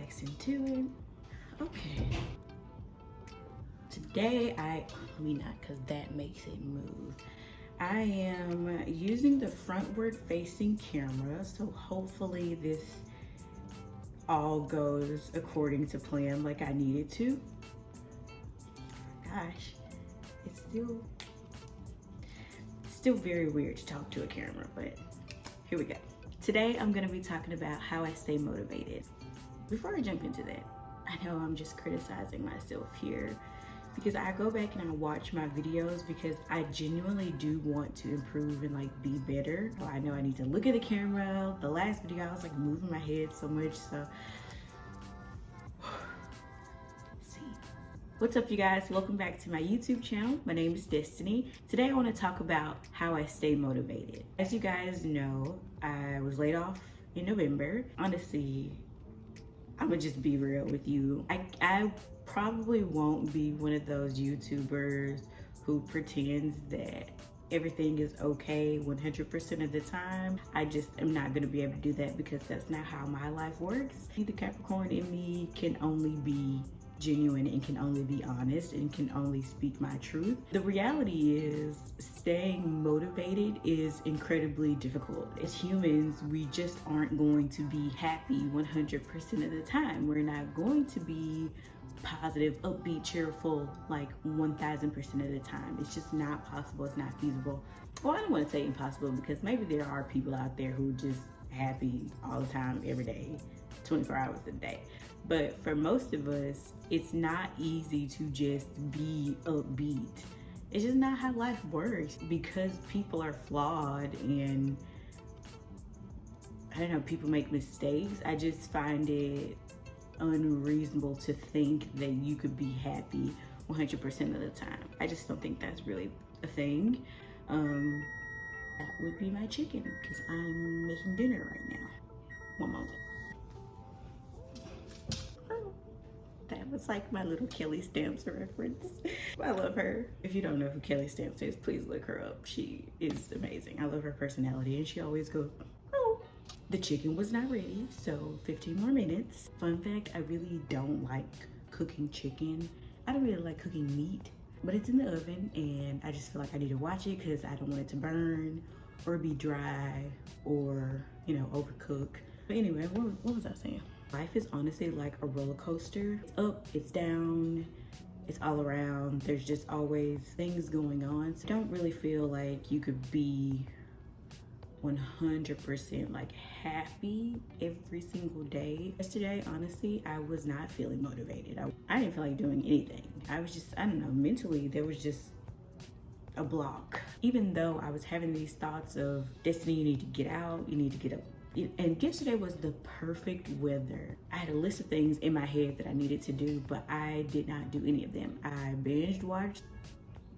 relax into it. Okay. Today let me not, because that makes it move. I am using the frontward facing camera, so hopefully this all goes according to plan like I needed to. Gosh, it's still very weird to talk to a camera, but here we go. Today I'm gonna be talking about how I stay motivated. Before I jump into that, I know I'm just criticizing myself here because I go back and I watch my videos because I genuinely do want to improve and like be better. I know I need to look at the camera. The last video I was like moving my head so much, so see. What's up, you guys? Welcome back to my YouTube channel. My name is Destiny. Today I want to talk about how I stay motivated. As you guys know, I was laid off in November. Honestly, I'm gonna just be real with you. I probably won't be one of those YouTubers who pretends that everything is okay 100% of the time. I just am not gonna be able to do that because that's not how my life works. The Capricorn in me can only be genuine and can only be honest and can only speak my truth. The reality is staying motivated is incredibly difficult. As humans, we just aren't going to be happy 100% of the time. We're not going to be positive, upbeat, cheerful like 1000% of the time. It's just not possible. It's not feasible. Well, I don't want to say impossible because maybe there are people out there who are just happy all the time, every day, 24 hours a day. But for most of us, it's not easy to just be upbeat. It's just not how life works because people are flawed and I don't know, people make mistakes. I just find it unreasonable to think that you could be happy 100% of the time. I just don't think that's really a thing. That would be my chicken because I'm making dinner right now. One moment. That was like my little Kelly Stamps reference. I love her. If you don't know who Kelly Stamps is, please look her up. She is amazing. I love her personality and she always goes, oh. The chicken was not ready, so 15 more minutes. Fun fact, I really don't like cooking chicken. I don't really like cooking meat, but it's in the oven and I just feel like I need to watch it because I don't want it to burn or be dry or, you know, overcook. But anyway, what was I saying? Life is honestly like a roller coaster. It's up, it's down, it's all around. There's just always things going on. So I don't really feel like you could be 100% like happy every single day. Yesterday, honestly, I was not feeling motivated. I didn't feel like doing anything. I was just, I don't know, mentally there was just a block. Even though I was having these thoughts of, Destiny, you need to get out, you need to get up. And yesterday was the perfect weather. I had a list of things in my head that I needed to do, but I did not do any of them. I binge watched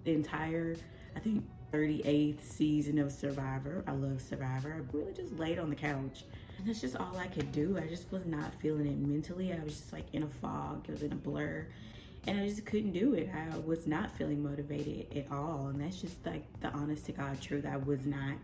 the entire, I think, 38th season of Survivor. I love Survivor. I really just laid on the couch and that's just all I could do. I just was not feeling it mentally. I was just like in a fog. It was in a blur and I just couldn't do it. I was not feeling motivated at all. And that's just like the honest to God truth. I was not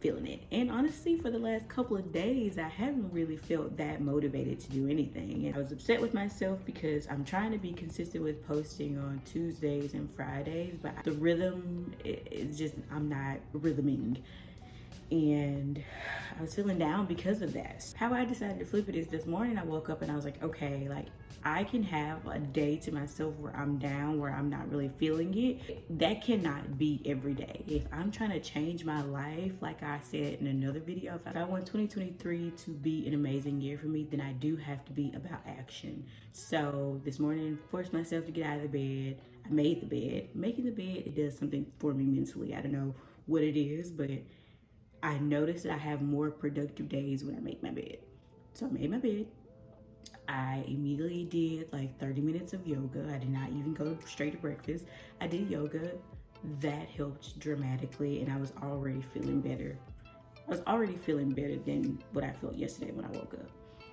feeling it. And honestly, for the last couple of days, I haven't really felt that motivated to do anything. And I was upset with myself because I'm trying to be consistent with posting on Tuesdays and Fridays, but the rhythm is just, I'm not rhythming. And I was feeling down because of that. How I decided to flip it is this morning I woke up and I was like, okay, like I can have a day to myself where I'm down, where I'm not really feeling it. That cannot be every day. If I'm trying to change my life, like I said in another video, if I want 2023 to be an amazing year for me, then I do have to be about action. So this morning, forced myself to get out of the bed. I made the bed. Making the bed, it does something for me mentally. I don't know what it is, but I noticed that I have more productive days when I make my bed. So I made my bed. I immediately did like 30 minutes of yoga. I did not even go straight to breakfast. I did yoga. That helped dramatically and I was already feeling better. I was already feeling better than what I felt yesterday when I woke up.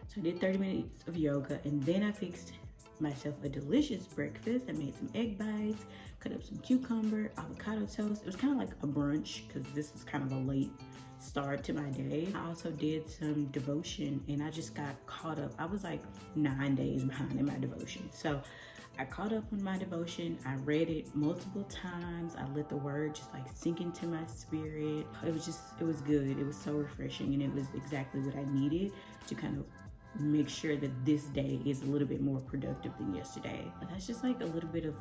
So I did 30 minutes of yoga and then I fixed myself a delicious breakfast. I made some egg bites, cut up some cucumber, avocado toast. It was kind of like a brunch because this is kind of a late start to my day. I also did some devotion and I just got caught up. I was like 9 days behind in my devotion. So I caught up on my devotion. I read it multiple times. I let the word just like sink into my spirit. It was good. It was so refreshing and it was exactly what I needed to kind of make sure that this day is a little bit more productive than yesterday. But that's just like a little bit of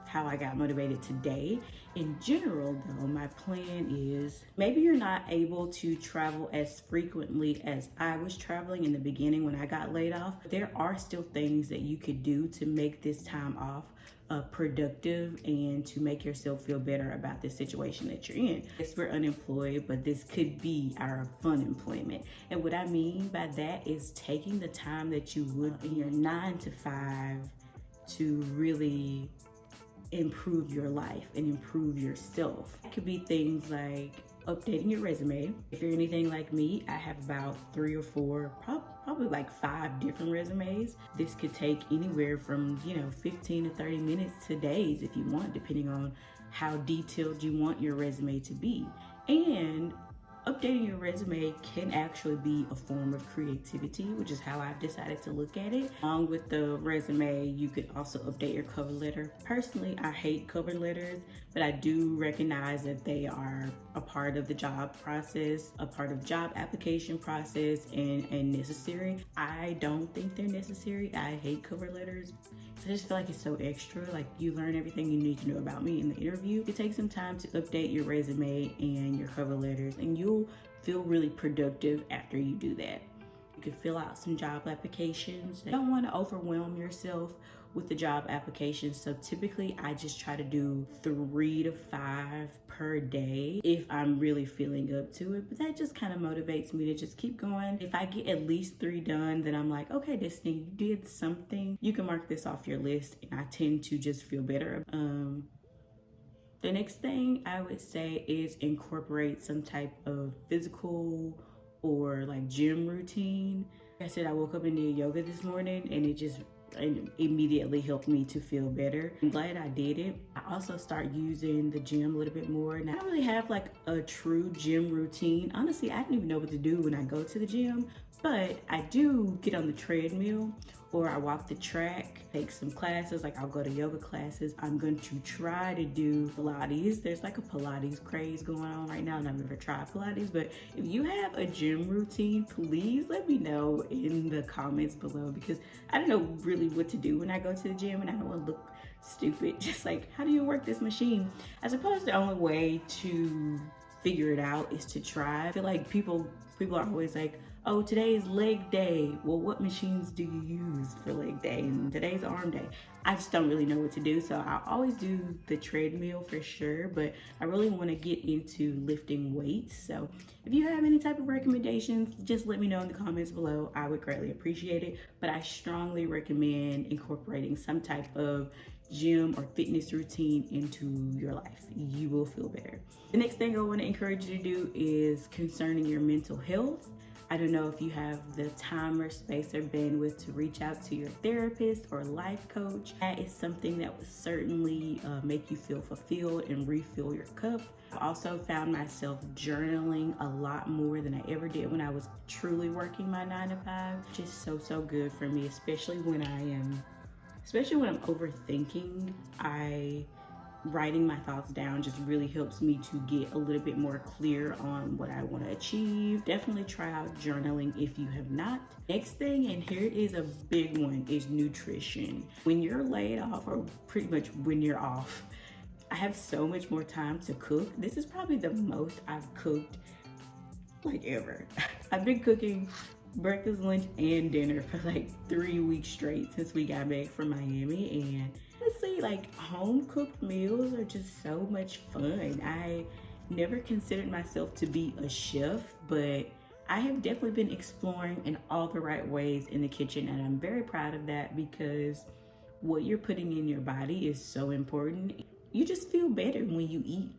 how I got motivated today. In general though, my plan is, maybe you're not able to travel as frequently as I was traveling in the beginning when I got laid off. There are still things that you could do to make this time off productive and to make yourself feel better about the situation that you're in. Yes, we're unemployed, but this could be our fun employment. And what I mean by that is taking the time that you would in your 9 to 5 to really improve your life and improve yourself. It could be things like updating your resume. If you're anything like me, I have about 3 or 4, probably like 5 different resumes. This could take anywhere from 15 to 30 minutes to days if you want, depending on how detailed you want your resume to be. And updating your resume can actually be a form of creativity, which is how I've decided to look at it. Along with the resume, you could also update your cover letter. Personally, I hate cover letters, but I do recognize that they are a part of the job process, a part of job application process, and necessary. I don't think they're necessary. I hate cover letters. So I just feel like it's so extra. Like, you learn everything you need to know about me in the interview. You take some time to update your resume and your cover letters, and you'll feel really productive after you do that. You can fill out some job applications. You don't want to overwhelm yourself with the job applications. So typically I just try to do 3 to 5 per day if I'm really feeling up to it. But that just kind of motivates me to just keep going. If I get at least 3 done, then I'm like, okay, Destiny, you did something. You can mark this off your list, and I tend to just feel better. The next thing I would say is incorporate some type of physical or like gym routine. Like I said, I woke up and did yoga this morning, and it just immediately helped me to feel better. I'm glad I did it. I also start using the gym a little bit more. Now, I don't really have like a true gym routine. Honestly, I don't even know what to do when I go to the gym, but I do get on the treadmill or I walk the track, take some classes, like I'll go to yoga classes. I'm going to try to do Pilates. There's like a Pilates craze going on right now, and I've never tried Pilates, but if you have a gym routine, please let me know in the comments below, because I don't know really what to do when I go to the gym and I don't want to look stupid. Just like, how do you work this machine? I suppose the only way to figure it out is to try. I feel like people are always like, oh, today's leg day. Well, what machines do you use for leg day? And today's arm day. I just don't really know what to do. So I always do the treadmill for sure, but I really want to get into lifting weights. So if you have any type of recommendations, just let me know in the comments below. I would greatly appreciate it. But I strongly recommend incorporating some type of gym or fitness routine into your life. You will feel better. The next thing I want to encourage you to do is concerning your mental health. I don't know if you have the time or space or bandwidth to reach out to your therapist or life coach. That is something that would certainly make you feel fulfilled and refill your cup. I also found myself journaling a lot more than I ever did when I was truly working my 9 to 5. Just so good for me, especially when I'm overthinking. Writing my thoughts down just really helps me to get a little bit more clear on what I want to achieve. Definitely try out journaling if you have not. Next thing, and here is a big one, is nutrition. When you're laid off, or pretty much when you're off, I have so much more time to cook. This is probably the most I've cooked like ever. I've been cooking breakfast, lunch, and dinner for like 3 weeks straight since we got back from Miami, and honestly, like, home cooked meals are just so much fun. I never considered myself to be a chef, but I have definitely been exploring in all the right ways in the kitchen, and I'm very proud of that, because what you're putting in your body is so important. You just feel better when you eat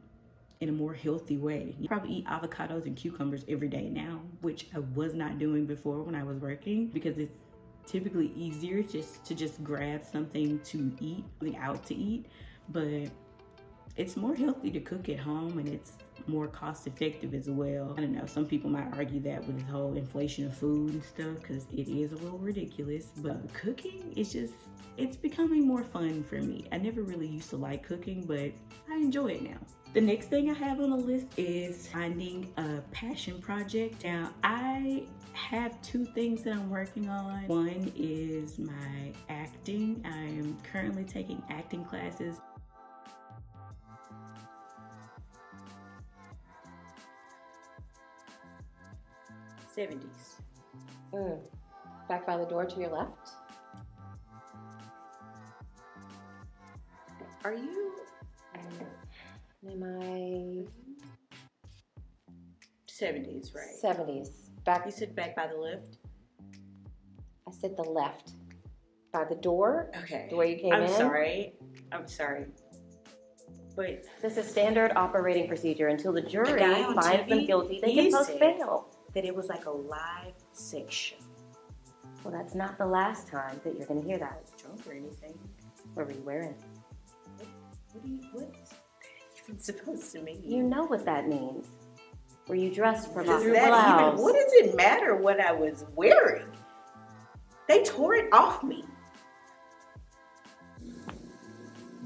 in a more healthy way. You probably eat avocados and cucumbers every day now, which I was not doing before when I was working, because it's typically easier just to grab something to eat, like out to eat, but it's more healthy to cook at home, and it's more cost effective as well. I don't know, some people might argue that with this whole inflation of food and stuff, because it is a little ridiculous, but cooking is just, it's becoming more fun for me. I never really used to like cooking, but I enjoy it now. The next thing I have on the list is finding a passion project. Now, I have two things that I'm working on. One is my acting. I am currently taking acting classes. '70s. Back by the door to your left. Are you? Am I? '70s, right? 70s. Back. You said back by the left? I said the left. By the door? Okay. The way you came in? I'm sorry. But this is standard operating procedure. Until the jury guy on finds TV, them guilty, they he can post said bail. that it was like a live sex show. Well, that's not the last time that you're going to hear that. Drunk or anything? What were you wearing? What's even supposed to mean? You know what that means. Were you dressed for Does your that blouse? even, what does it matter what I was wearing? They tore it off me.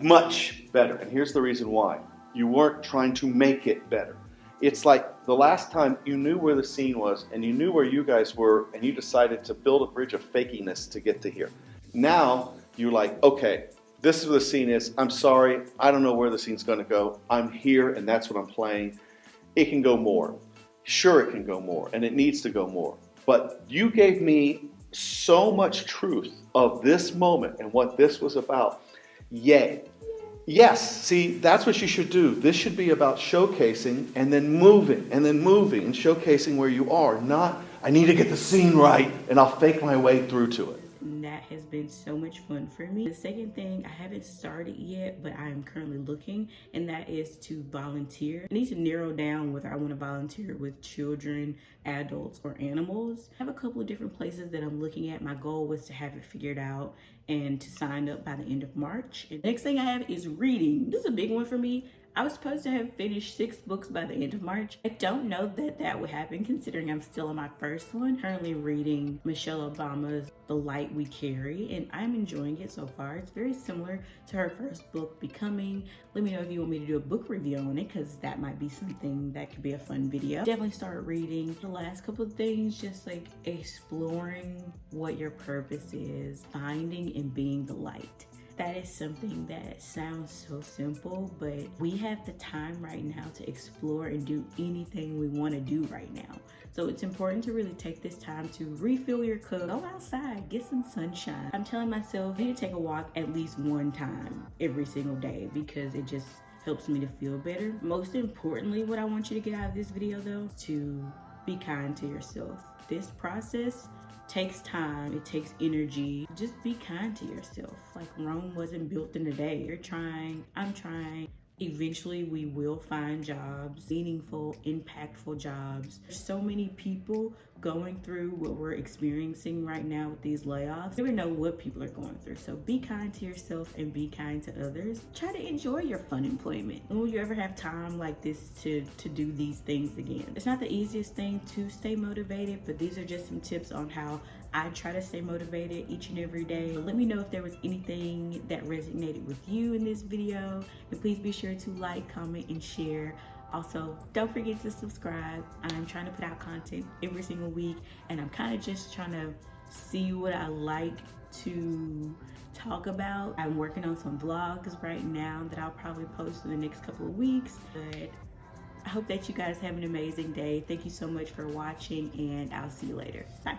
Much better. And here's the reason why. You weren't trying to make it better. It's like the last time you knew where the scene was and you knew where you guys were and you decided to build a bridge of fakiness to get to here. Now you're like, okay, this is where the scene is. I'm sorry. I don't know where the scene's going to go. I'm here and that's what I'm playing. It can go more. Sure, it can go more and it needs to go more. But you gave me so much truth of this moment and what this was about. Yay. Yes, see, that's what you should do. This should be about showcasing and then moving and showcasing where you are. Not, I need to get the scene right and I'll fake my way through to it. And that has been so much fun for me. The second thing, I haven't started yet, but I am currently looking, and that is to volunteer. I need to narrow down whether I want to volunteer with children, adults, or animals. I have a couple of different places that I'm looking at. My goal was to have it figured out and to sign up by the end of March. And the next thing I have is reading. This is a big one for me. I was supposed to have finished 6 books by the end of March. I don't know that that would happen considering I'm still on my first one. Currently reading Michelle Obama's The Light We Carry, and I'm enjoying it so far. It's very similar to her first book, Becoming. Let me know if you want me to do a book review on it, because that might be something that could be a fun video. Definitely start reading. The last couple of things, just like exploring what your purpose is, finding and being the light. That is something that sounds so simple, but we have the time right now to explore and do anything we want to do right now. So it's important to really take this time to refill your cup, go outside, get some sunshine. I'm telling myself I need to take a walk at least one time every single day because it just helps me to feel better. Most importantly, what I want you to get out of this video though, is to be kind to yourself. This process takes time, it takes energy. Just be kind to yourself. Like Rome wasn't built in a day. You're trying, I'm trying. Eventually we will find jobs, meaningful, impactful jobs. There's so many people going through what we're experiencing right now with these layoffs. You never know what people are going through. So be kind to yourself and be kind to others. Try to enjoy your fun employment. When will you ever have time like this to do these things again? It's not the easiest thing to stay motivated, but these are just some tips on how I try to stay motivated each and every day. Let me know if there was anything that resonated with you in this video. And please be sure to like, comment, and share. Also, don't forget to subscribe. I'm trying to put out content every single week, and I'm kind of just trying to see what I like to talk about. I'm working on some vlogs right now that I'll probably post in the next couple of weeks. But I hope that you guys have an amazing day. Thank you so much for watching, and I'll see you later. Bye.